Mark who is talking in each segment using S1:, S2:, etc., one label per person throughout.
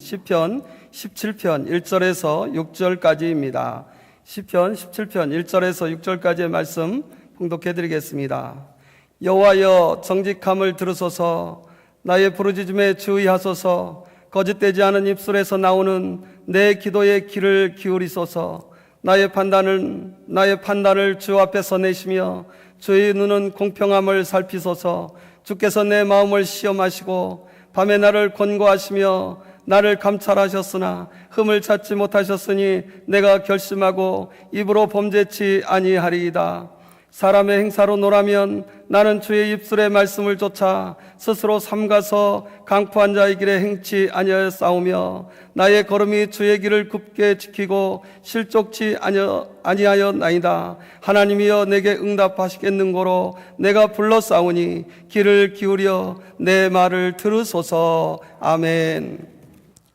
S1: 시편 17편 1절에서 6절까지입니다. 시편 17편 1절에서 6절까지의 말씀 봉독해 드리겠습니다. 여호와여 정직함을 들으소서. 나의 부르짖음에 주의하소서. 거짓되지 않은 입술에서 나오는 내 기도의 귀를 기울이소서. 나의 판단을 주 앞에서 내시며 주의 눈은 공평함을 살피소서. 주께서 내 마음을 시험하시고 밤에 나를 권고하시며 나를 감찰하셨으나 흠을 찾지 못하셨으니 내가 결심하고 입으로 범죄치 아니하리이다. 사람의 행사로 노라면 나는 주의 입술의 말씀을 쫓아 스스로 삼가서 강포한 자의 길에 행치 아니하였사오며 나의 걸음이 주의 길을 굽게 지키고 실족치 아니하였나이다. 하나님이여 내게 응답하시겠는고로 내가 불러싸우니 귀를 기울여 내 말을 들으소서. 아멘.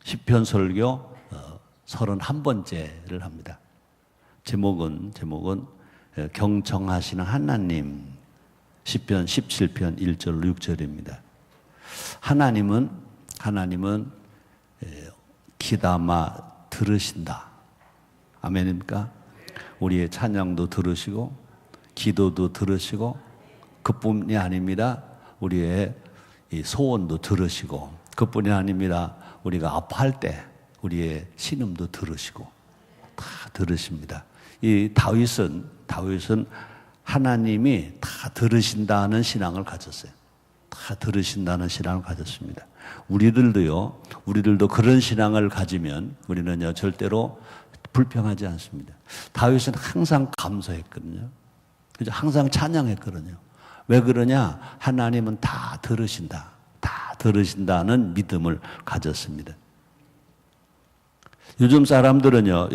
S2: 시편 설교 31번째를 합니다. 제목은 경청하시는 하나님. 시편 17편 1절 6절입니다. 하나님은 귀담아 들으신다. 아멘입니까? 우리의 찬양도 들으시고 기도도 들으시고 그뿐이 아닙니다. 우리의 이 소원도 들으시고 그뿐이 아닙니다. 우리가 아파할 때 우리의 신음도 들으시고 다 들으십니다. 이 다윗은 하나님이 다 들으신다는 신앙을 가졌어요. 다 들으신다는 신앙을 가졌습니다. 우리들도 그런 신앙을 가지면 우리는요 절대로 불평하지 않습니다. 다윗은 항상 감사했거든요. 그죠? 항상 찬양했거든요. 왜 그러냐? 하나님은 다 들으신다. 다 들으신다는 믿음을 가졌습니다. 요즘 사람들은요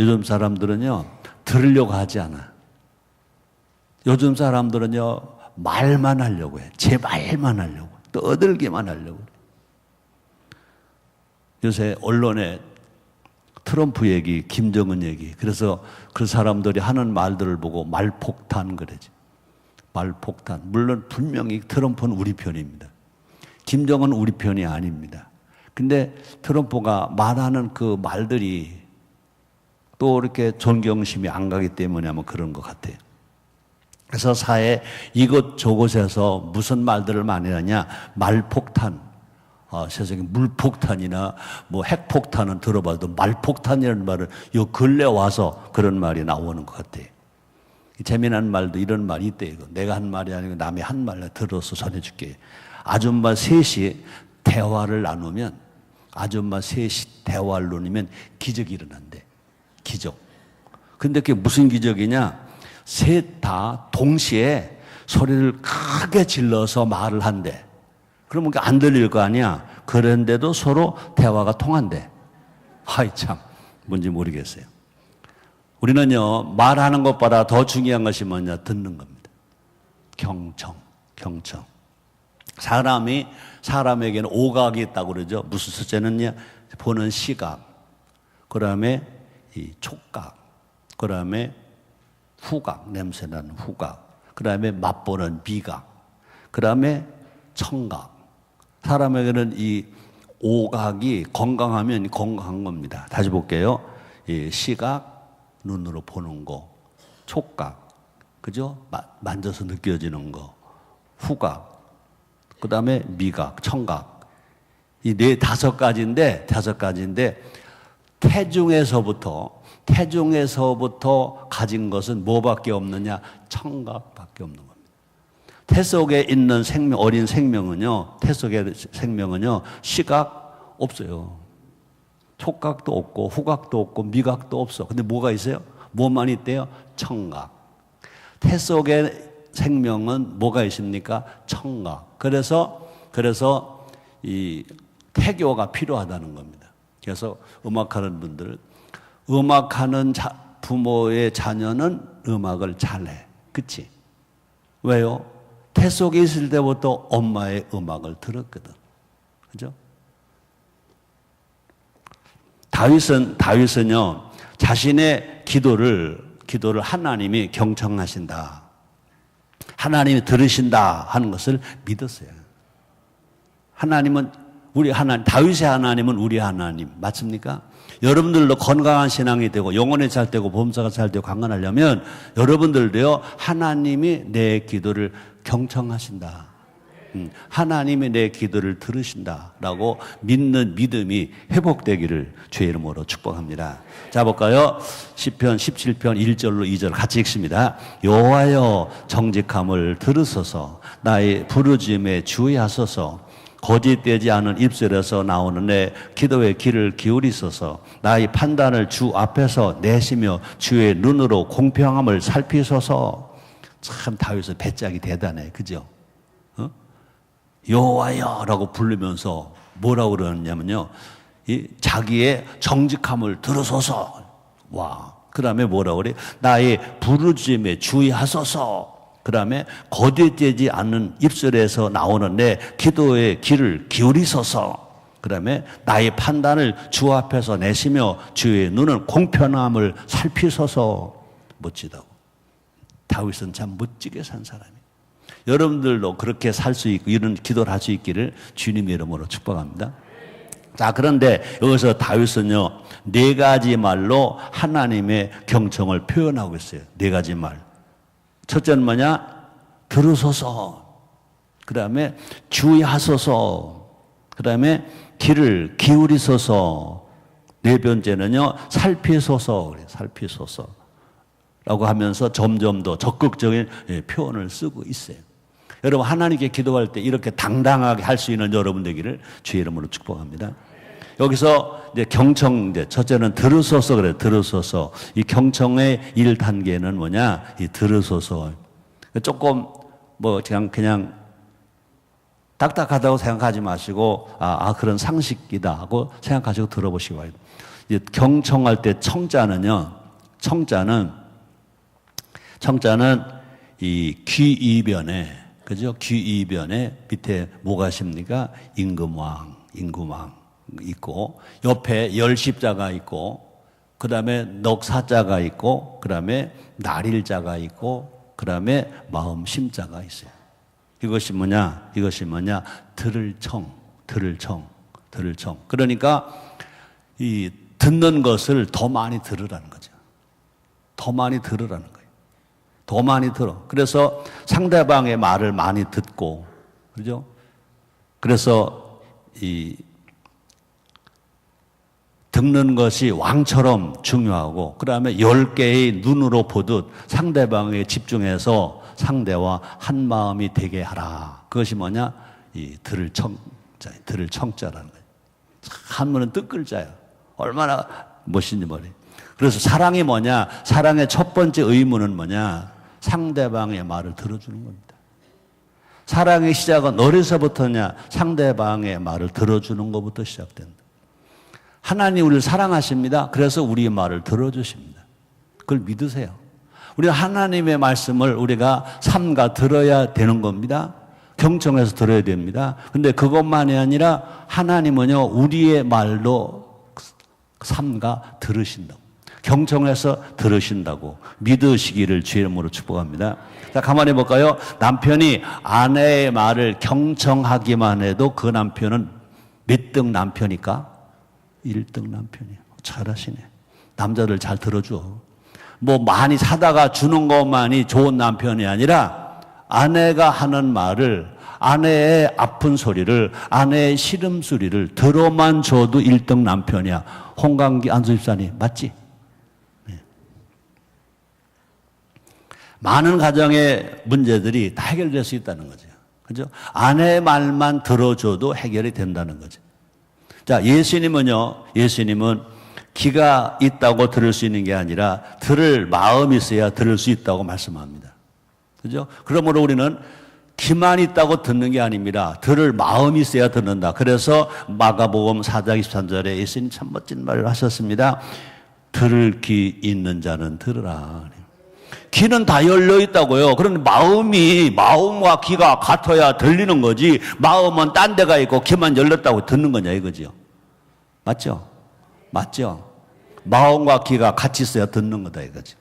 S2: 들으려고 하지 않아. 요즘 사람들은요 말만 하려고 해. 제 말만 하려고, 떠들기만 하려고. 요새 언론에 트럼프 얘기, 김정은 얘기, 그래서 그 사람들이 하는 말들을 보고 말폭탄 그러지. 말폭탄. 물론 분명히 트럼프는 우리 편입니다. 김정은 우리 편이 아닙니다. 근데 트럼프가 말하는 그 말들이 또 이렇게 존경심이 안 가기 때문에 아마 그런 것 같아요. 그래서 사회 이곳저곳에서 무슨 말들을 많이 하냐? 말폭탄. 세상에 물폭탄이나 뭐 핵폭탄은 들어봐도 말폭탄이라는 말을 요 근래 와서 그런 말이 나오는 것 같아요. 재미난 말도 이런 말이 있대. 이거 내가 한 말이 아니고 남이 한 말을 들어서 전해줄게. 아줌마 셋이 대화를 나누면 기적이 일어난대. 기적. 근데 그게 무슨 기적이냐? 셋 다 동시에 소리를 크게 질러서 말을 한대. 그러면 안 들릴 거 아니야? 그런데도 서로 대화가 통한대. 하이 참, 뭔지 모르겠어요. 우리는요, 말하는 것보다 더 중요한 것이 뭐냐? 듣는 겁니다. 경청. 사람에게는 오각이 있다고 그러죠. 무슨 숫자는요? 보는 시각, 그 다음에 이 촉각, 그 다음에 후각, 냄새나는 후각, 그 다음에 맛보는 미각, 그 다음에 청각. 사람에게는 이 오각이 건강하면 건강한 겁니다. 다시 볼게요. 이 시각, 눈으로 보는 거, 촉각, 그죠? 만져서 느껴지는 거, 후각, 그 다음에 미각, 청각. 이 다섯 가지인데 태중에서부터 가진 것은 뭐밖에 없느냐? 청각밖에 없는 겁니다. 태 속에 있는 어린 생명은요, 시각 없어요. 촉각도 없고, 후각도 없고, 미각도 없어. 근데 뭐가 있어요? 뭐만 있대요? 청각. 태 속의 생명은 뭐가 있습니까? 청각. 그래서 이 태교가 필요하다는 겁니다. 그래서 음악하는 분들, 음악하는 부모의 자녀는 음악을 잘해. 그치? 왜요? 태 속에 있을 때부터 엄마의 음악을 들었거든. 그죠? 다윗은요, 자신의 기도를 하나님이 경청하신다. 하나님이 들으신다 하는 것을 믿었어요. 하나님은 우리 하나님, 다윗의 하나님은 우리 하나님. 맞습니까? 여러분들도 건강한 신앙이 되고 영혼이 잘 되고 범사가 잘 되고 강건하려면 여러분들도요, 하나님이 내 기도를 경청하신다. 하나님이 내 기도를 들으신다라고 믿는 믿음이 회복되기를 주의 이름으로 축복합니다. 자, 볼까요? 시편 17편 1절로 2절 같이 읽습니다. 여호와여 정직함을 들으소서, 나의 부르짖음에 주의하소서. 거짓되지 않은 입술에서 나오는 내 기도의 귀를 기울이소서. 나의 판단을 주 앞에서 내시며 주의 눈으로 공평함을 살피소서. 참 다윗의 배짝이 대단해, 그죠? 여호와여라고 부르면서 뭐라고 그러냐면요, 이 자기의 정직함을 들으소서. 와, 그 다음에 뭐라고 그래? 나의 부르짖음에 주의하소서. 그 다음에 거짓되지 않는 입술에서 나오는 내 기도의 귀를 기울이소서. 그 다음에 나의 판단을 주 앞에서 내시며 주의 눈은 공평함을 살피소서. 멋지다고. 다윗은 참 멋지게 산 사람이에요. 여러분들도 그렇게 살 수 있고 이런 기도를 할 수 있기를 주님 이름으로 축복합니다. 자, 그런데 여기서 다윗은요, 네 가지 말로 하나님의 경청을 표현하고 있어요. 네 가지 말. 첫째는 뭐냐? 들으소서. 그 다음에 주의하소서. 그 다음에 귀를 기울이소서. 네 번째는요, 살피소서. 그래요. 살피소서. 라고 하면서 점점 더 적극적인 표현을 쓰고 있어요. 여러분, 하나님께 기도할 때 이렇게 당당하게 할 수 있는 여러분 되기를 주의 이름으로 축복합니다. 여기서 이제 경청, 이제 첫째는 들으소서 그래요. 들으소서. 이 경청의 1단계는 뭐냐? 이 들으소서. 조금 뭐 그냥 딱딱하다고 생각하지 마시고, 그런 상식이다 하고 생각하시고 들어보시기 바랍니다. 경청할 때 청자는요, 청자는 이 귀 이변에, 그죠? 귀 이변에 밑에 뭐가 있습니까? 임금왕 있고, 옆에 열십자가 있고, 그 다음에 넉사자가 있고, 그 다음에 날일자가 있고, 그 다음에 마음심자가 있어요. 이것이 뭐냐? 들을 청. 그러니까 이 듣는 것을 더 많이 들으라는 거죠. 더 많이 들으라는 거예요. 더 많이 들어. 그래서 상대방의 말을 많이 듣고, 그죠? 그래서 이 듣는 것이 왕처럼 중요하고, 그 다음에 10개의 눈으로 보듯 상대방에 집중해서 상대와 한 마음이 되게 하라. 그것이 뭐냐? 이 들을 청자라는 거예요. 한문은 뜻글자야. 얼마나 멋있는지 말이에요. 그래서 사랑이 뭐냐? 사랑의 첫 번째 의무는 뭐냐? 상대방의 말을 들어주는 겁니다. 사랑의 시작은 어디서부터냐? 상대방의 말을 들어주는 것부터 시작된다. 하나님 우리를 사랑하십니다. 그래서 우리의 말을 들어주십니다. 그걸 믿으세요. 우리는 하나님의 말씀을 우리가 삼가 들어야 되는 겁니다. 경청해서 들어야 됩니다. 근데 그것만이 아니라 하나님은요, 우리의 말도 삼가 들으신다고. 경청해서 들으신다고 믿으시기를 주의 이름으로 축복합니다. 자, 가만히 볼까요? 남편이 아내의 말을 경청하기만 해도 그 남편은 몇 등 남편일까? 1등 남편이에요. 잘하시네. 남자들 잘 들어줘. 뭐 많이 사다가 주는 것만이 좋은 남편이 아니라 아내가 하는 말을, 아내의 아픈 소리를, 아내의 시름소리를 들어만 줘도 1등 남편이야. 홍강기 안수집사님 맞지? 네. 많은 가정의 문제들이 다 해결될 수 있다는 거죠. 그죠? 아내의 말만 들어줘도 해결이 된다는 거죠. 자, 예수님은 귀가 있다고 들을 수 있는 게 아니라 들을 마음이 있어야 들을 수 있다고 말씀합니다. 그죠? 그러므로 우리는 귀만 있다고 듣는 게 아닙니다. 들을 마음이 있어야 듣는다. 그래서 마가복음 4장 23절에 예수님 참 멋진 말을 하셨습니다. 들을 귀 있는 자는 들으라. 귀는 다 열려 있다고요. 그런데 마음과 귀가 같아야 들리는 거지. 마음은 딴 데가 있고 귀만 열렸다고 듣는 거냐 이거죠. 맞죠? 마음과 귀가 같이 있어야 듣는 거다 이거죠.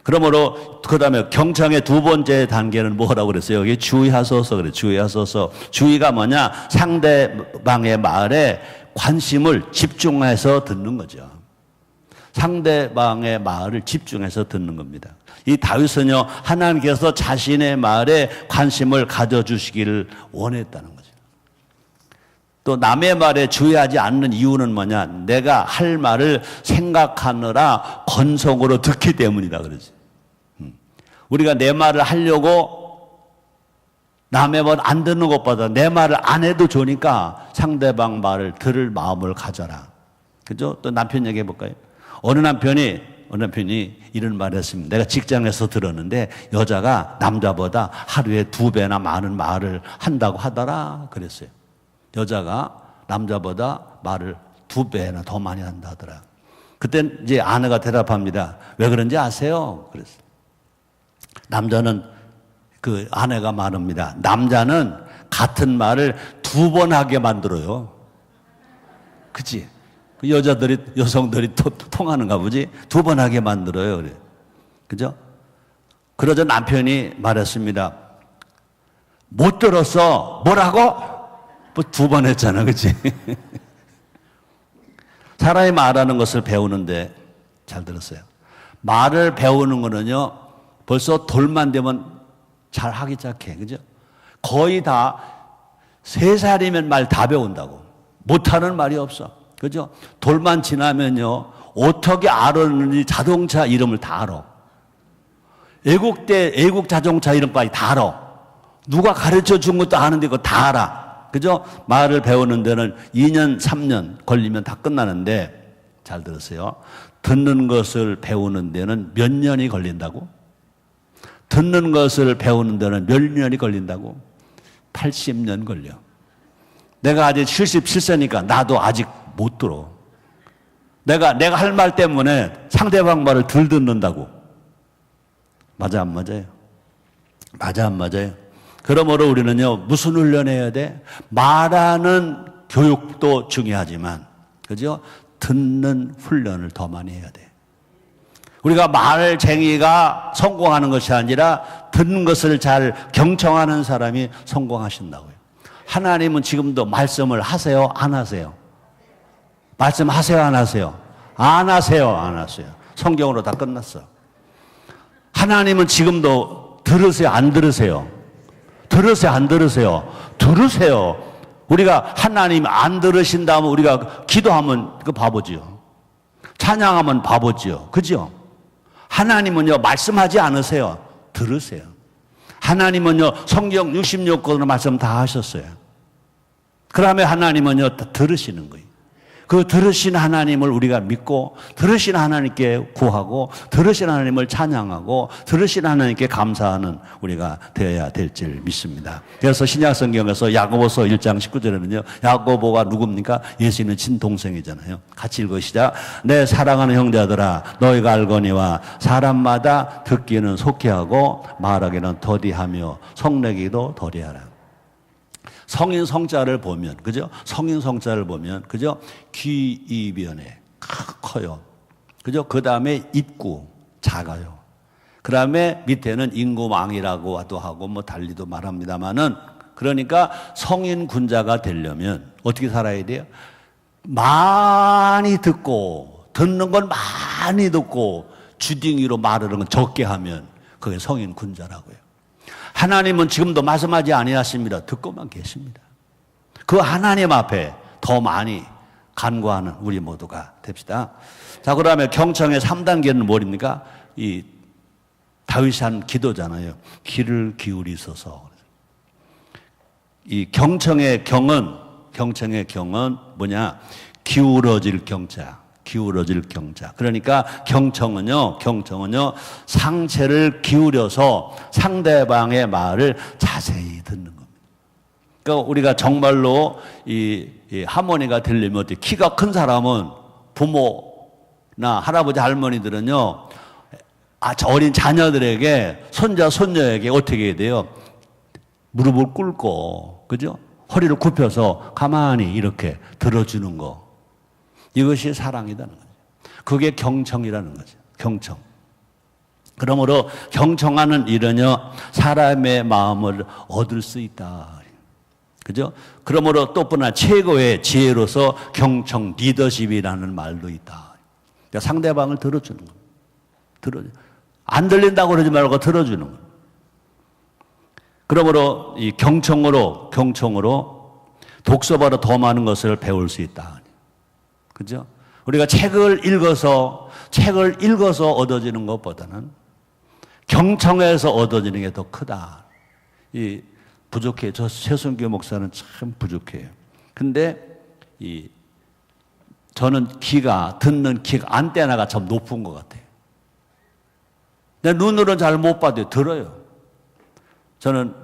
S2: 그러므로 그다음에 경청의 두 번째 단계는 뭐라고 그랬어요? 여기 주의하소서 그래. 주의하소서. 주의가 뭐냐? 상대방의 말에 관심을 집중해서 듣는 거죠. 상대방의 말을 집중해서 듣는 겁니다. 이 다윗은요, 하나님께서 자신의 말에 관심을 가져주시기를 원했다는 거죠. 또 남의 말에 주의하지 않는 이유는 뭐냐? 내가 할 말을 생각하느라 건성으로 듣기 때문이다 그러지. 우리가 내 말을 하려고 남의 말 안 듣는 것보다 내 말을 안 해도 좋으니까 상대방 말을 들을 마음을 가져라. 그죠? 또 남편 얘기해 볼까요? 어느 남편이 이런 말을 했습니다. 내가 직장에서 들었는데 여자가 남자보다 하루에 2배나 많은 말을 한다고 하더라 그랬어요. 여자가 남자보다 말을 2배나 더 많이 한다 하더라. 그때 이제 아내가 대답합니다. 왜 그런지 아세요? 그랬어요. 남자는 그 아내가 말합니다. 남자는 같은 말을 2번 하게 만들어요. 그치? 여성들이 통하는가 보지? 2번 하게 만들어요. 그래. 그죠? 그러자 남편이 말했습니다. 못 들었어. 뭐라고? 뭐 2번 했잖아. 그치? 사람이 말하는 것을 배우는데 잘 들었어요. 말을 배우는 거는요, 벌써 돌만 되면 잘 하기 시작해. 그죠? 거의 다 3살이면 말 다 배운다고. 못하는 말이 없어. 그죠? 돌만 지나면요, 어떻게 알았는지 자동차 이름을 다 알아. 애국 자동차 이름까지 다 알아. 누가 가르쳐 준 것도 아는데 그거 다 알아. 그죠? 말을 배우는 데는 2년, 3년 걸리면 다 끝나는데, 잘 들으세요. 듣는 것을 배우는 데는 몇 년이 걸린다고? 듣는 것을 배우는 데는 몇 년이 걸린다고? 80년 걸려. 내가 아직 77세니까 나도 아직 못 들어. 내가 할 말 때문에 상대방 말을 덜 듣는다고. 맞아, 안 맞아요? 맞아, 안 맞아요? 그러므로 우리는요, 무슨 훈련해야 돼? 말하는 교육도 중요하지만, 그죠? 듣는 훈련을 더 많이 해야 돼. 우리가 말쟁이가 성공하는 것이 아니라 듣는 것을 잘 경청하는 사람이 성공하신다고요. 하나님은 지금도 말씀을 하세요? 안 하세요? 말씀하세요? 안 하세요? 안 하세요? 안 하세요? 성경으로 다 끝났어. 하나님은 지금도 들으세요? 안 들으세요? 들으세요? 안 들으세요? 들으세요. 우리가 하나님 안 들으신다면 우리가 기도하면 그 바보지요. 찬양하면 바보지요. 그죠? 하나님은요, 말씀하지 않으세요. 들으세요. 하나님은요, 성경 66권으로 말씀 다 하셨어요. 그러면 하나님은요, 다 들으시는 거예요. 그 들으신 하나님을 우리가 믿고, 들으신 하나님께 구하고, 들으신 하나님을 찬양하고, 들으신 하나님께 감사하는 우리가 되어야 될 줄 믿습니다. 그래서 신약성경에서 야고보서 1장 19절에는요, 야고보가 누굽니까? 예수님은 친동생이잖아요. 같이 읽으시자. 내 사랑하는 형제들아, 너희가 알거니와 사람마다 듣기는 속히 하고, 말하기는 더디하며, 성내기도 더디하라. 성인 성자를 보면, 그죠? 성인 성자를 보면, 그죠? 귀, 이, 면에 커요. 그죠? 그 다음에 입구, 작아요. 그 다음에 밑에는 인구망이라고도 하고, 뭐 달리도 말합니다만은, 그러니까 성인 군자가 되려면 어떻게 살아야 돼요? 많이 듣고, 듣는 건 많이 듣고, 주둥이로 말하는 건 적게 하면, 그게 성인 군자라고요. 하나님은 지금도 말씀하지 아니하십니다. 듣고만 계십니다. 그 하나님 앞에 더 많이 간구하는 우리 모두가 됩시다. 자, 그 다음에 경청의 3단계는 뭐입니까? 이 다윗이 한 기도잖아요. 귀를 기울이소서. 이 경청의 경은 뭐냐? 기울어질 경자. 기울어질 경자. 그러니까 경청은요, 상체를 기울여서 상대방의 말을 자세히 듣는 겁니다. 그러니까 우리가 정말로 이 하모니가 되려면 어떻게, 키가 큰 사람은 부모나 할아버지 할머니들은요, 어린 자녀들에게, 손자 손녀에게 어떻게 해야 돼요? 무릎을 꿇고, 그죠? 허리를 굽혀서 가만히 이렇게 들어주는 거. 이것이 사랑이라는 거죠. 그게 경청이라는 거죠. 경청. 그러므로 경청하는 일은요, 사람의 마음을 얻을 수 있다. 그죠? 그러므로 또 뿐만 최고의 지혜로서 경청 리더십이라는 말도 있다. 그러니까 상대방을 들어주는 거. 안 들린다고 그러지 말고 들어주는 거. 그러므로 이 경청으로 독서보다 더 많은 것을 배울 수 있다. 그죠? 우리가 책을 읽어서 얻어지는 것보다는 경청해서 얻어지는 게 더 크다. 이 부족해요. 저 최순규 목사는 참 부족해요. 근데 저는 듣는 귀가 안테나가 참 높은 것 같아요. 내 눈으로는 잘 못 봐도 들어요. 저는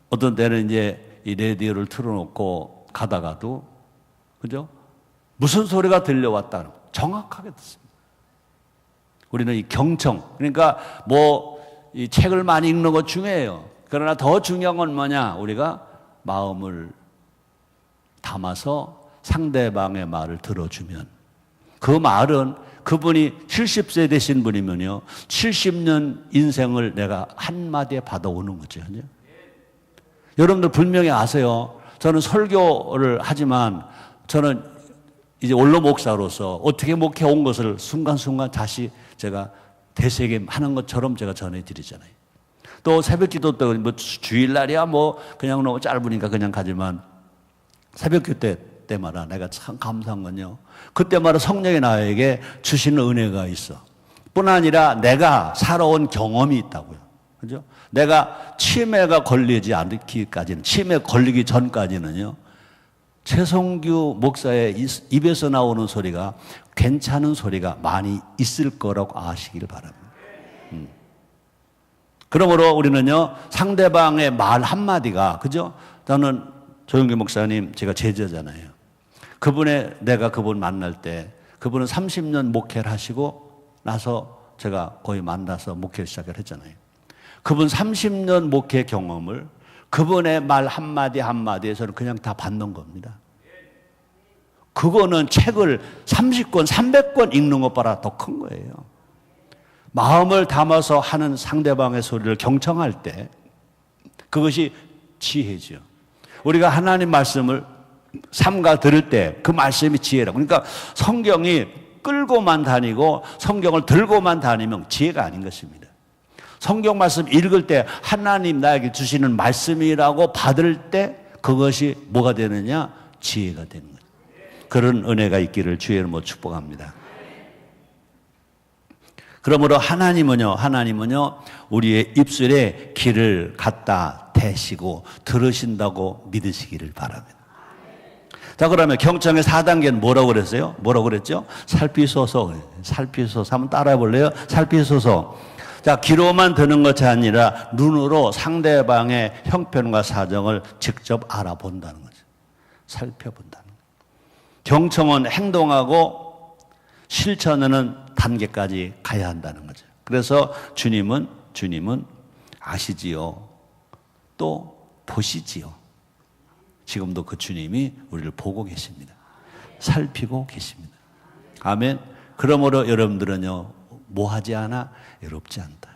S2: 어떤 때는 이제 이 라디오를 틀어놓고 가다가도, 그죠? 무슨 소리가 들려왔다는 정확하게 듣습니다. 우리는 이 경청, 그러니까 이 책을 많이 읽는 것 중요해요. 그러나 더 중요한 건 뭐냐? 우리가 마음을 담아서 상대방의 말을 들어주면, 그 말은 그분이 70세 되신 분이면요, 70년 인생을 내가 한마디에 받아오는 거죠. 여러분들 분명히 아세요. 저는 설교를 하지만 저는 이제 원로 목사로서 어떻게 목회 온 것을 순간순간 다시 제가 되새김하는 것처럼 제가 전해드리잖아요. 또 새벽 기도 때 주일날이야 그냥 너무 짧으니까 그냥 가지만 새벽 기도 때마다 내가 참 감사한 건요, 그때마다 성령이 나에게 주시는 은혜가 있어. 뿐 아니라 내가 살아온 경험이 있다고요. 그죠? 내가 치매가 걸리지 않기까지는, 치매 걸리기 전까지는요, 최성규 목사의 입에서 나오는 소리가 괜찮은 소리가 많이 있을 거라고 아시길 바랍니다. 그러므로 우리는요, 상대방의 말 한마디가, 그죠? 저는 조영기 목사님, 제가 제자잖아요. 내가 그분 만날 때, 그분은 30년 목회를 하시고 나서 제가 거의 만나서 목회를 시작을 했잖아요. 그분 30년 목회 경험을 그분의 말 한마디 한마디에 저는 그냥 다 받는 겁니다. 그거는 책을 30권, 300권 읽는 것보다 더 큰 거예요. 마음을 담아서 하는 상대방의 소리를 경청할 때 그것이 지혜죠. 우리가 하나님 말씀을 삼가 들을 때 그 말씀이 지혜라고. 그러니까 성경이 끌고만 다니고 성경을 들고만 다니면 지혜가 아닌 것입니다. 성경 말씀 읽을 때 하나님 나에게 주시는 말씀이라고 받을 때 그것이 뭐가 되느냐? 지혜가 되는 거죠. 그런 은혜가 있기를 주의 이름으로 축복합니다. 그러므로 하나님은요 우리의 입술에 귀를 갖다 대시고 들으신다고 믿으시기를 바랍니다. 자, 그러면 경청의 4단계는 뭐라고 그랬어요? 뭐라고 그랬죠? 살피소서 한번 따라해 볼래요? 살피소서. 자, 귀로만 듣는 것이 아니라 눈으로 상대방의 형편과 사정을 직접 알아본다는 거죠. 살펴본다는 거죠. 경청은 행동하고 실천하는 단계까지 가야 한다는 거죠. 그래서 주님은 아시지요. 또 보시지요. 지금도 그 주님이 우리를 보고 계십니다. 살피고 계십니다. 아멘. 그러므로 여러분들은요, 뭐 하지 않아? 외롭지 않다.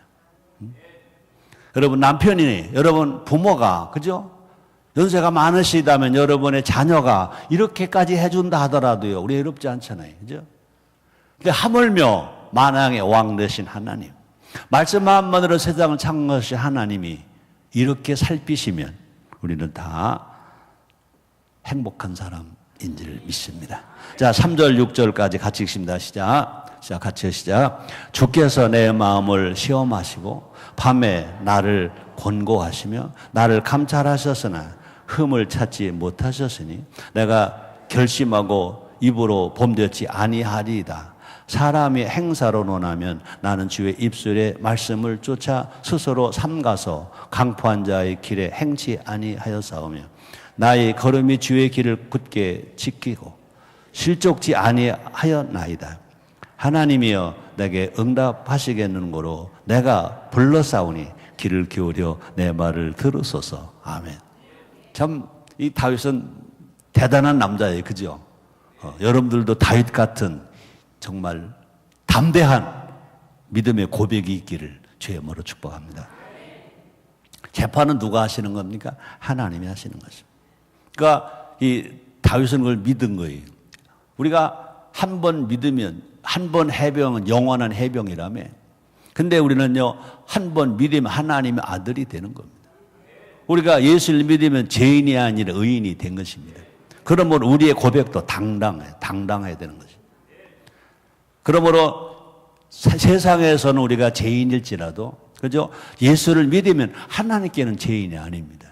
S2: 여러분 남편이, 여러분 부모가, 그죠? 연세가 많으시다면 여러분의 자녀가 이렇게까지 해준다 하더라도요, 우리 외롭지 않잖아요. 그죠? 근데 하물며 만왕의 왕 되신 하나님, 말씀 한마디로 세상을 창조하신 하나님이 이렇게 살피시면 우리는 다 행복한 사람인지를 믿습니다. 자, 3절, 6절까지 같이 읽습니다. 같이 시작. 주께서 내 마음을 시험하시고 밤에 나를 권고하시며 나를 감찰하셨으나 흠을 찾지 못하셨으니 내가 결심하고 입으로 범죄치 아니하리이다. 사람이 행사로 논하면 나는 주의 입술의 말씀을 쫓아 스스로 삼가서 강포한 자의 길에 행치 아니하였사오며 나의 걸음이 주의 길을 굳게 지키고 실족지 아니하였나이다. 하나님이여 내게 응답하시겠는고로 내가 불러싸우니 귀를 기울여 내 말을 들으소서. 아멘. 참 이 다윗은 대단한 남자예요. 그죠? 여러분들도 다윗 같은 정말 담대한 믿음의 고백이 있기를 죄 머로 축복합니다. 재판은 누가 하시는 겁니까? 하나님이 하시는 것입니다. 그러니까 이 다윗은 그걸 믿은 거예요. 우리가 한 번 믿으면, 한 번 해병은 영원한 해병이라며. 근데 우리는요, 한 번 믿으면 하나님의 아들이 되는 겁니다. 우리가 예수를 믿으면 죄인이 아니라 의인이 된 것입니다. 그러므로 우리의 고백도 당당해야 되는 것입니다. 그러므로 세상에서는 우리가 죄인일지라도, 그죠? 예수를 믿으면 하나님께는 죄인이 아닙니다.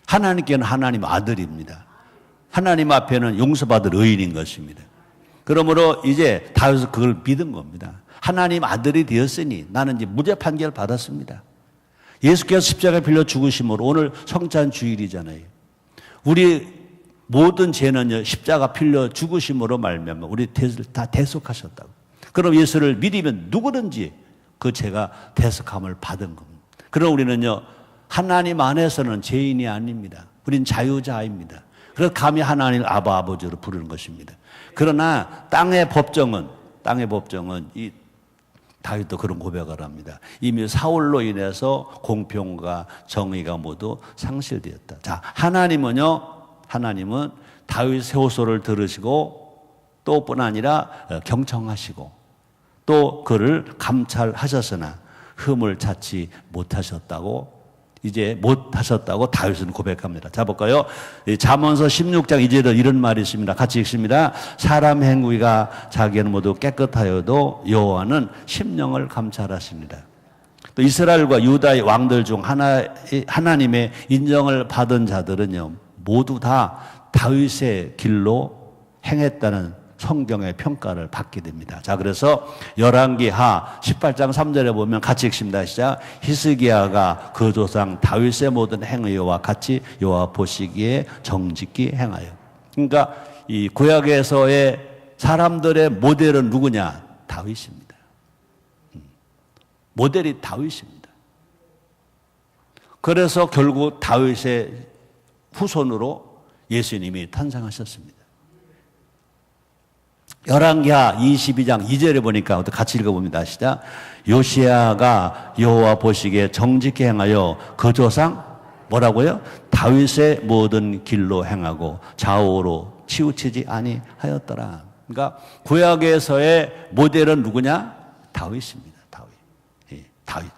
S2: 하나님께는 하나님 아들입니다. 하나님 앞에는 용서받을 의인인 것입니다. 그러므로 이제 다윗은 그걸 믿은 겁니다. 하나님 아들이 되었으니 나는 이제 무죄 판결 받았습니다. 예수께서 십자가에 빌려 죽으심으로 오늘 성찬 주일이잖아요. 우리 모든 죄는요, 십자가 빌려 죽으심으로 말미암아 우리 죄를 다 대속하셨다고. 그럼 예수를 믿으면 누구든지 그 죄가 대속함을 받은 겁니다. 그럼 우리는요, 하나님 안에서는 죄인이 아닙니다. 우린 자유자입니다. 그래서 감히 하나님을 아바 아버지로 부르는 것입니다. 그러나 땅의 법정은 이 다윗도 그런 고백을 합니다. 이미 사울로 인해서 공평과 정의가 모두 상실되었다. 자, 하나님은 다윗의 호소를 들으시고 또 뿐 아니라 경청하시고 또 그를 감찰하셨으나 흠을 찾지 못하셨다고 다윗은 고백합니다. 자, 볼까요? 잠언서 16장 2절에 이런 말이 있습니다. 같이 읽습니다. 사람 행위가 자기는 모두 깨끗하여도 여호와는 심령을 감찰하십니다. 또 이스라엘과 유다의 왕들 중 하나님의 인정을 받은 자들은요, 모두 다 다윗의 길로 행했다는 성경의 평가를 받게 됩니다. 자, 그래서 열왕기하 18장 3절에 보면 같이 읽습니다. 시작. 히스기야가 그 조상 다윗의 모든 행위와 같이 여호와 보시기에 정직히 행하여. 그러니까 이 구약에서의 사람들의 모델은 누구냐? 다윗입니다. 모델이 다윗입니다. 그래서 결국 다윗의 후손으로 예수님이 탄생하셨습니다. 열왕기하 22장 2절에 보니까 같이 읽어봅니다. 시작. 요시야가 여호와 보시기에 정직히 행하여 그 조상 뭐라고요? 다윗의 모든 길로 행하고 좌우로 치우치지 아니하였더라. 그러니까 구약에서의 모델은 누구냐? 다윗입니다. 다윗.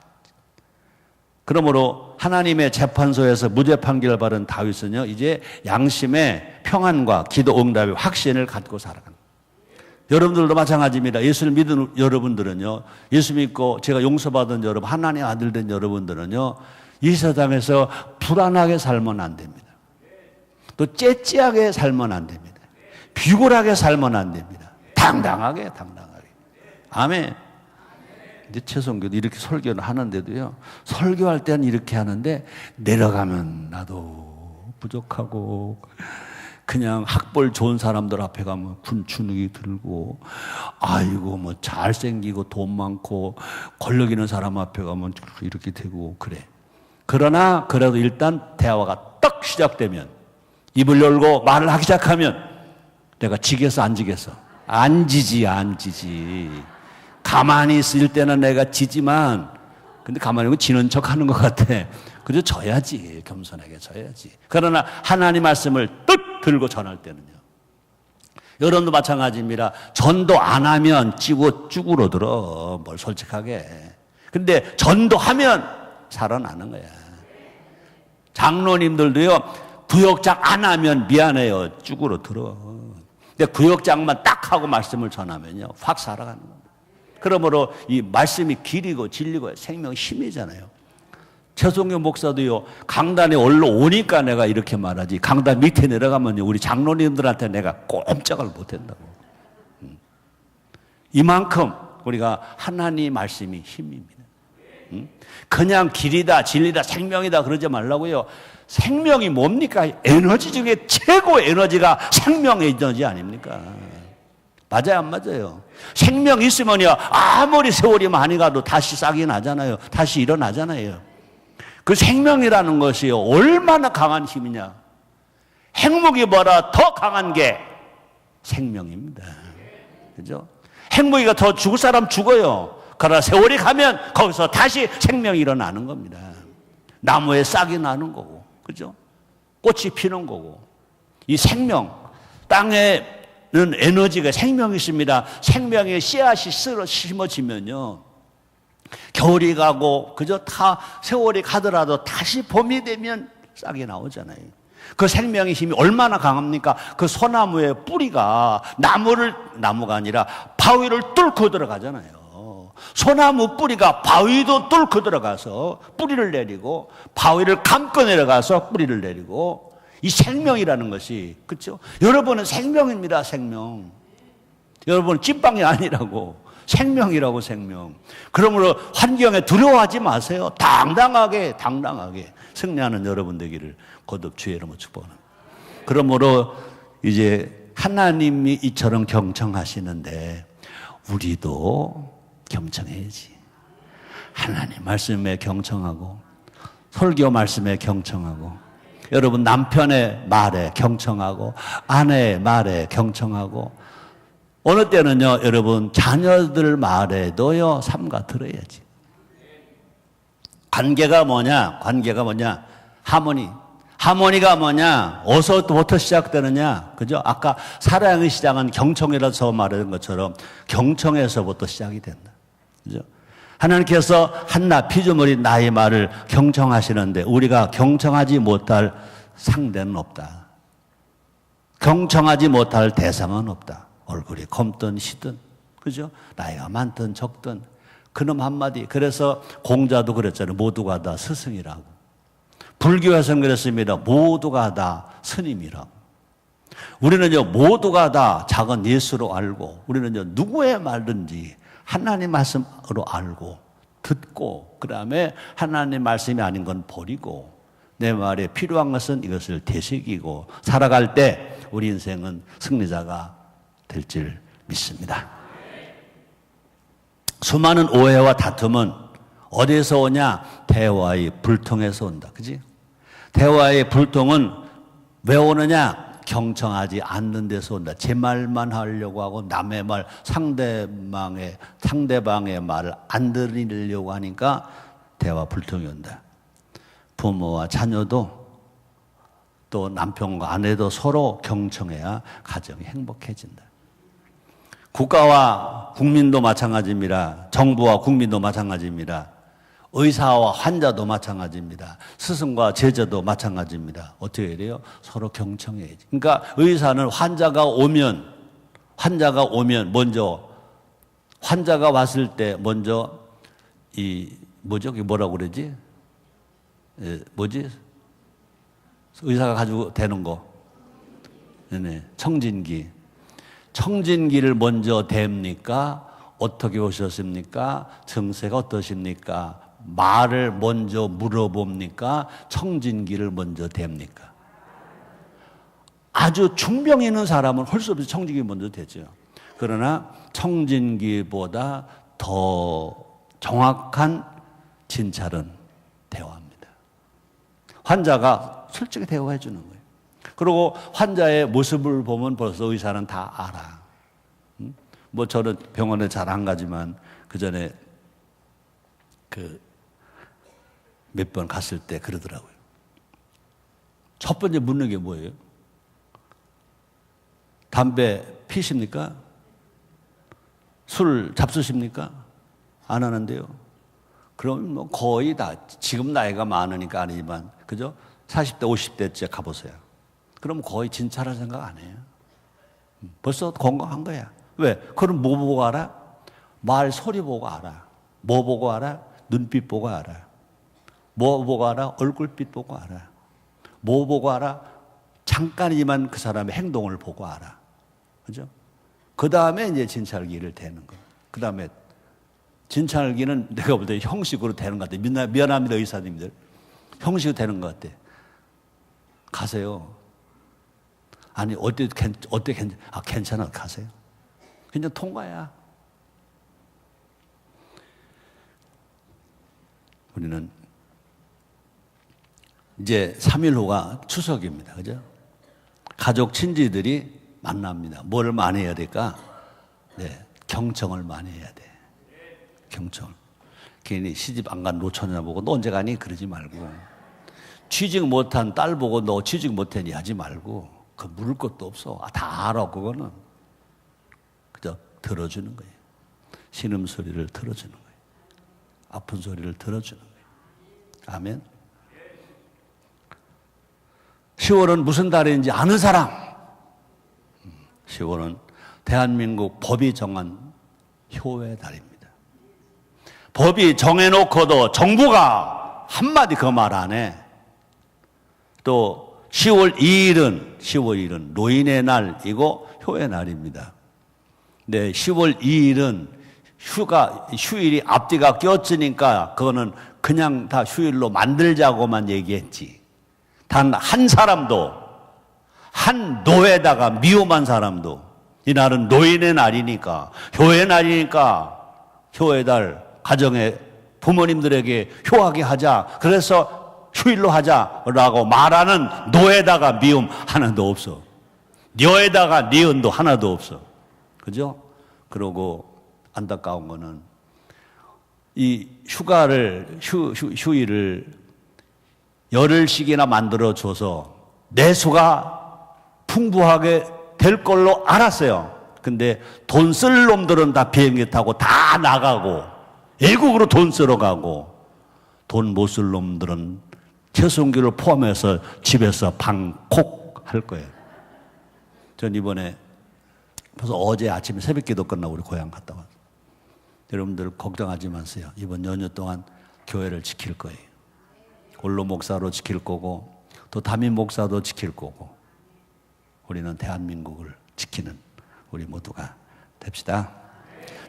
S2: 그러므로 하나님의 재판소에서 무죄 판결을 받은 다윗은요, 이제 양심의 평안과 기도 응답의 확신을 갖고 살아갑니다. 여러분들도 마찬가지입니다. 예수를 믿은 여러분들은요, 예수 믿고 제가 용서받은 여러분, 하나님의 아들 된 여러분들은요, 이 세상에서 불안하게 살면 안 됩니다. 또 째찌하게 살면 안 됩니다. 비굴하게 살면 안 됩니다. 당당하게. 아멘. 이제 최성교도 이렇게 설교를 하는데도요, 설교할 때는 이렇게 하는데 내려가면 나도 부족하고 그냥 학벌 좋은 사람들 앞에 가면 군추능이 들고, 아이고 뭐 잘생기고 돈 많고 권력 있는 사람 앞에 가면 이렇게 되고 그래. 그러나 그래도 일단 대화가 딱 시작되면, 입을 열고 말을 하기 시작하면 내가 지겠어 안 지겠어? 안 지지. 가만히 있을 때는 내가 지지만, 근데 가만히 있으면 지는 척 하는 것 같아. 그래서 져야지. 겸손하게 져야지. 그러나 하나님 말씀을 뜻 들고 전할 때는요, 여러분도 마찬가지입니다. 전도 안 하면 쭈그러들어. 뭘 솔직하게. 근데 전도하면 살아나는 거야. 장로님들도요, 구역장 안 하면 미안해요. 쭈그러들어. 근데 구역장만 딱 하고 말씀을 전하면요, 확 살아가는 겁니다. 그러므로 이 말씀이 길이고 진리고 생명 힘이잖아요. 최성교 목사도요, 강단에 올라오니까 내가 이렇게 말하지, 강단 밑에 내려가면 우리 장로님들한테 내가 꼼짝을 못한다고. 이만큼 우리가 하나님 말씀이 힘입니다. 그냥 길이다, 진리다, 생명이다 그러지 말라고요. 생명이 뭡니까? 에너지 중에 최고 에너지가 생명의 에너지 아닙니까? 맞아요, 안 맞아요? 생명 있으면요, 아무리 세월이 많이 가도 다시 싹이 나잖아요. 다시 일어나잖아요. 그 생명이라는 것이요, 얼마나 강한 힘이냐. 핵무기보다 더 강한 게 생명입니다. 그죠? 핵무기가 더 죽을 사람 죽어요. 그러나 세월이 가면 거기서 다시 생명이 일어나는 겁니다. 나무에 싹이 나는 거고, 그죠? 꽃이 피는 거고. 이 생명, 땅에는 에너지가 생명이 있습니다. 생명의 씨앗이 심어지면요, 겨울이 가고, 그죠? 다 세월이 가더라도 다시 봄이 되면 싹이 나오잖아요. 그 생명의 힘이 얼마나 강합니까? 그 소나무의 뿌리가 나무가 아니라 바위를 뚫고 들어가잖아요. 소나무 뿌리가 바위도 뚫고 들어가서 뿌리를 내리고, 바위를 감고 내려가서 뿌리를 내리고, 이 생명이라는 것이, 그렇죠? 여러분은 생명입니다. 생명. 여러분은 찐빵이 아니라고. 생명이라고. 생명. 그러므로 환경에 두려워하지 마세요. 당당하게 승리하는 여러분 되기를 거듭 주의 이름으로 축복합니다. 그러므로 이제 하나님이 이처럼 경청하시는데 우리도 경청해야지. 하나님 말씀에 경청하고, 설교 말씀에 경청하고, 여러분 남편의 말에 경청하고, 아내의 말에 경청하고, 어느 때는요, 여러분 자녀들 말에도요 삼가 들어야지. 관계가 뭐냐? 하모니가 뭐냐? 어디서부터 시작되느냐? 그죠? 아까 사랑의 시작은 경청이라서 말하는 것처럼 경청에서부터 시작이 된다. 그죠? 하나님께서 한나 피조물이 나의 말을 경청하시는데 우리가 경청하지 못할 상대는 없다. 경청하지 못할 대상은 없다. 얼굴이 검든 희든, 그죠? 나이가 많든 적든 그놈 한마디. 그래서 공자도 그랬잖아요. 모두가 다 스승이라고. 불교에서는 그랬습니다. 모두가 다 스님이라고. 우리는요, 모두가 다 작은 예수로 알고, 우리는요, 누구의 말든지 하나님 말씀으로 알고, 듣고, 그 다음에 하나님 말씀이 아닌 건 버리고, 내 말에 필요한 것은 이것을 되새기고, 살아갈 때 우리 인생은 승리자가 될 줄 믿습니다. 수많은 오해와 다툼은 어디에서 오냐? 대화의 불통에서 온다. 그지? 대화의 불통은 왜 오느냐? 경청하지 않는 데서 온다. 제 말만 하려고 하고 남의 말, 상대방의 말을 안 들으려고 하니까 대화 불통이 온다. 부모와 자녀도 또 남편과 아내도 서로 경청해야 가정이 행복해진다. 국가와 국민도 마찬가지입니다. 정부와 국민도 마찬가지입니다. 의사와 환자도 마찬가지입니다. 스승과 제자도 마찬가지입니다. 어떻게 해야 돼요? 서로 경청해야지. 그러니까 의사는 환자가 오면 먼저, 환자가 왔을 때 먼저 그게 뭐라고 그러지? 의사가 가지고 되는 거. 네네. 청진기를 먼저 댑니까? 어떻게 오셨습니까? 증세가 어떠십니까? 말을 먼저 물어봅니까? 청진기를 먼저 댑니까? 아주 중병이 있는 사람은 할 수 없이 청진기 먼저 대죠. 그러나 청진기보다 더 정확한 진찰은 대화입니다. 환자가 솔직히 대화해 주는 거예요. 그리고 환자의 모습을 보면 벌써 의사는 다 알아. 뭐 저는 병원에 잘 안 가지만 그 전에 몇 번 갔을 때 그러더라고요. 첫 번째 묻는 게 뭐예요? 담배 피십니까? 술 잡수십니까? 안 하는데요. 그럼 뭐 거의 다 지금 나이가 많으니까 아니지만 그죠? 40대 50대째 가보세요. 그럼 거의 진찰할 생각 안 해요. 벌써 건강한 거야. 왜? 그럼 뭐 보고 알아? 말 소리 보고 알아. 뭐 보고 알아? 눈빛 보고 알아. 뭐 보고 알아? 얼굴빛 보고 알아. 뭐 보고 알아? 잠깐이지만 그 사람의 행동을 보고 알아. 그죠? 그 다음에 이제 진찰기를 대는 거예요. 그 다음에 진찰기는 내가 볼 때 형식으로 되는 것 같아요. 미안합니다, 의사님들. 형식으로 되는 것 같아요. 가세요. 아니, 괜찮아, 가세요. 그냥 통과야. 우리는 이제 3일 후가 추석입니다. 그죠? 가족, 친지들이 만납니다. 뭐를 많이 해야 될까? 네, 경청을 많이 해야 돼. 경청을. 괜히 시집 안 간 노처녀 보고 너 언제 가니? 그러지 말고. 취직 못한 딸 보고 너 취직 못했니? 하지 말고. 그 물을 것도 없어. 다 알아, 그거는. 그저 들어주는 거예요. 신음소리를 들어주는 거예요. 아픈 소리를 들어주는 거예요. 아멘. 10월은 무슨 달인지 아는 사람. 10월은 대한민국 법이 정한 효의 달입니다. 법이 정해놓고도 정부가 한마디 그 말 안 해. 또 10월 2일은 노인의 날이고 효의 날입니다. 근데 10월 2일은 휴일이 앞뒤가 껴지니까 그거는 그냥 다 휴일로 만들자고만 얘기했지. 단 한 사람도, 한 노예다가 미움한 사람도 이 날은 노인의 날이니까, 효의 날이니까 효의 달 가정에 부모님들에게 효하게 하자. 그래서 휴일로 하자라고 말하는 노예다가 미움 하나도 없어. 여에다가 니은도 하나도 없어. 그죠? 그러고 안타까운 거는 이 휴일을 열흘씩이나 만들어줘서 내수가 풍부하게 될 걸로 알았어요. 근데 돈 쓸 놈들은 다 비행기 타고 다 나가고 외국으로 돈 쓰러 가고 돈 못 쓸 놈들은 최순규를 포함해서 집에서 방콕 할 거예요. 전 이번에 벌써 어제 아침에 새벽기도 끝나고 우리 고향 갔다 왔어요. 여러분들 걱정하지 마세요. 이번 연휴 동안 교회를 지킬 거예요. 골로 목사로 지킬 거고 또 담임 목사도 지킬 거고 우리는 대한민국을 지키는 우리 모두가 됩시다.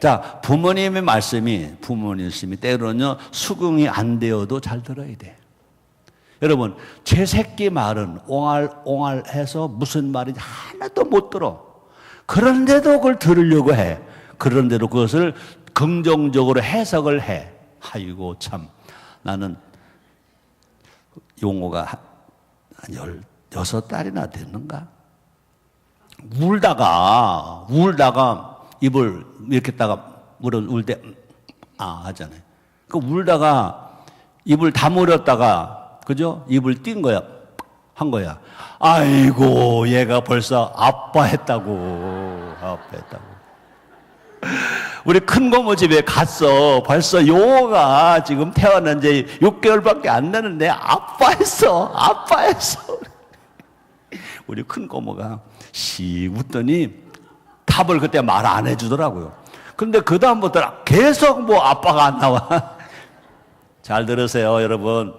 S2: 자, 부모님의 말씀이 때로는요 수긍이 안 되어도 잘 들어야 돼. 여러분, 제 새끼 말은 옹알옹알해서 무슨 말인지 하나도 못 들어. 그런데도 그걸 들으려고 해. 그런데도 그것을 긍정적으로 해석을 해. 아이고 참, 나는 용호가 한 16달이나 됐는가? 울다가 입을 이렇게 다가 울 때 하잖아요. 그 울다가 입을 다물었다가 그죠? 입을 띈 거야. 한 거야. 아이고 얘가 벌써 아빠했다고. 우리 큰 고모 집에 갔어. 벌써 용호가 지금 태어난 지 6개월밖에 안 되는데 아빠했어. 우리 큰 고모가 씨 웃더니 답을 그때 말 안 해주더라고요. 근데 그 다음부터 계속 뭐 아빠가 안 나와. 잘 들으세요 여러분.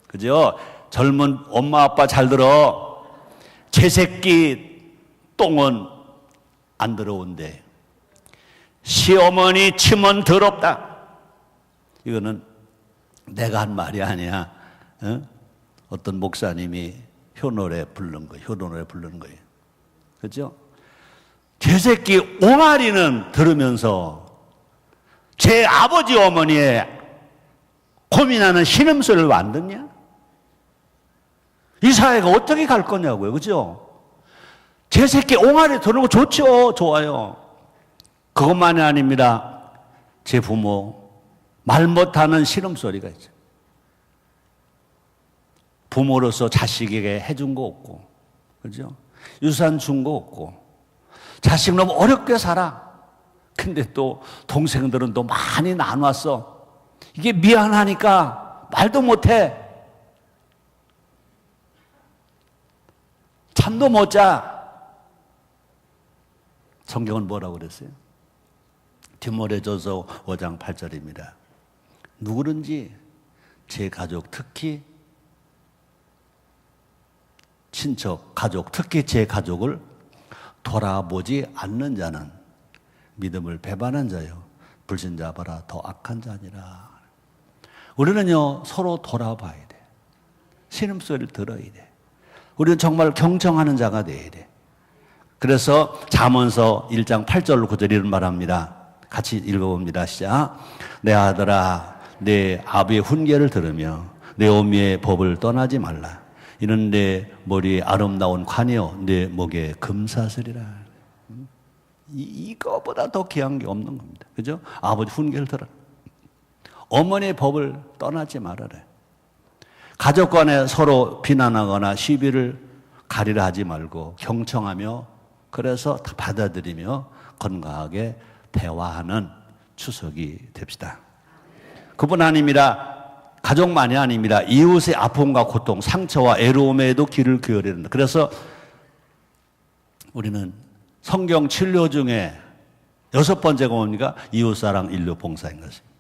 S2: 그죠? 젊은 엄마 아빠 잘 들어. 제 새끼 똥은 안 들어온대. 시어머니 침은 더럽다. 이거는 내가 한 말이 아니야. 어떤 목사님이 효노래 부른 거예요. 그죠? 제 새끼 옹알이는 들으면서 제 아버지 어머니의 고민하는 신음소리를 안 듣냐? 이 사회가 어떻게 갈 거냐고요. 그죠? 제 새끼 옹알이 들은 거 좋죠. 좋아요. 그것만이 아닙니다. 제 부모 말 못하는 신음소리가 있죠. 부모로서 자식에게 해준 거 없고, 그죠? 유산 준 거 없고, 자식 너무 어렵게 살아. 근데 또 동생들은 또 많이 나눠왔어. 이게 미안하니까 말도 못해. 잠도 못 자. 성경은 뭐라고 그랬어요? 디모데전서 5장 8절입니다. 누구든지 제 가족, 특히 친척, 가족, 특히 제 가족을 돌아보지 않는 자는 믿음을 배반한 자요 불신자보다 더 악한 자니라. 우리는요 서로 돌아봐야 돼. 신음소리를 들어야 돼. 우리는 정말 경청하는 자가 돼야 돼. 그래서 잠언서 1장 8절 9절 이런 말합니다. 같이 읽어봅니다. 시작. 내 아들아 내 아비의 훈계를 들으며 내 어미의 법을 떠나지 말라. 이는 내 머리에 아름다운 관이요 내 목에 금사슬이라. 이거보다 더 귀한 게 없는 겁니다. 그죠? 아버지 훈계를 들어. 어머니의 법을 떠나지 말아라. 가족 간에 서로 비난하거나 시비를 가리라 하지 말고 경청하며 그래서 다 받아들이며 건강하게 대화하는 추석이 됩시다. 그뿐 아닙니다. 가족만이 아닙니다. 이웃의 아픔과 고통, 상처와 애로움에도 귀를 기울여야 된다. 그래서 우리는 성경 진료 중에 6번째가 뭡니까? 이웃사랑 인류봉사인 것입니다.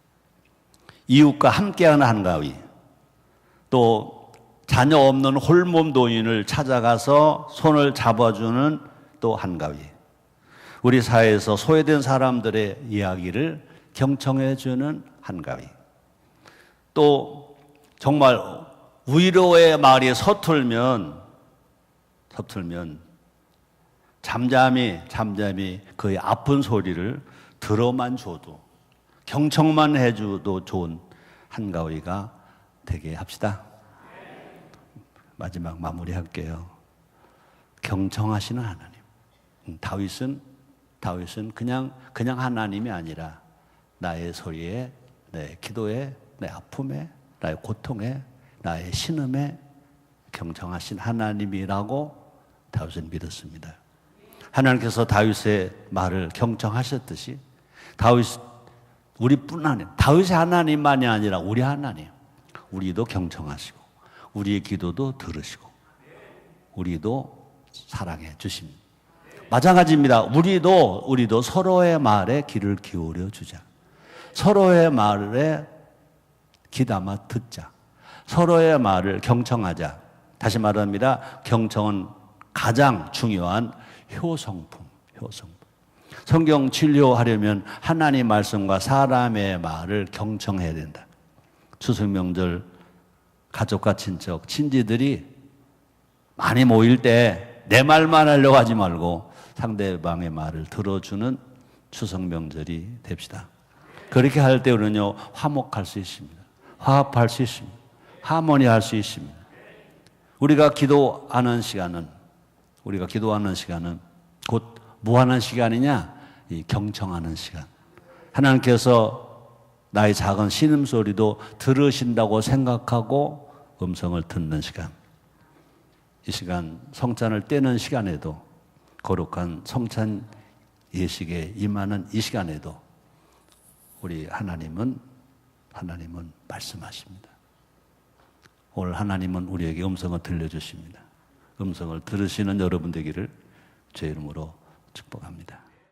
S2: 이웃과 함께하는 한가위, 또 자녀 없는 홀몸 노인을 찾아가서 손을 잡아주는 또 한가위, 우리 사회에서 소외된 사람들의 이야기를 경청해주는 한가위, 또 정말 위로의 말이 서툴면 잠잠히 그의 아픈 소리를 들어만 줘도 경청만 해줘도 좋은 한가위가 되게 합시다. 마지막 마무리할게요. 경청하시는 하나님. 다윗은 그냥 하나님이 아니라 나의 소리에, 내 기도에, 내 아픔에, 나의 고통에, 나의 신음에 경청하신 하나님이라고 다윗은 믿었습니다. 하나님께서 다윗의 말을 경청하셨듯이 우리뿐 아니라 다윗의 하나님만이 아니라 우리 하나님, 우리도 경청하시고 우리의 기도도 들으시고 우리도 사랑해 주십니다. 마찬가지입니다. 우리도 서로의 말에 귀를 기울여 주자. 서로의 말에 귀담아 듣자. 서로의 말을 경청하자. 다시 말합니다. 경청은 가장 중요한 효성품. 성경 진료하려면 하나님 말씀과 사람의 말을 경청해야 된다. 추석 명절 가족과 친지들이 많이 모일 때 내 말만 하려고 하지 말고 상대방의 말을 들어주는 추석 명절이 됩시다. 그렇게 할 때 우리는요, 화목할 수 있습니다. 화합할 수 있습니다. 하모니할 수 있습니다. 우리가 기도하는 시간은 곧 뭐 하는 시간이냐? 이 경청하는 시간. 하나님께서 나의 작은 신음소리도 들으신다고 생각하고 음성을 듣는 시간. 이 시간, 성찬을 떼는 시간에도, 거룩한 성찬 예식에 임하는 이 시간에도 우리 하나님은 말씀하십니다. 오늘 하나님은 우리에게 음성을 들려주십니다. 음성을 들으시는 여러분 되기를 주의 이름으로 축복합니다.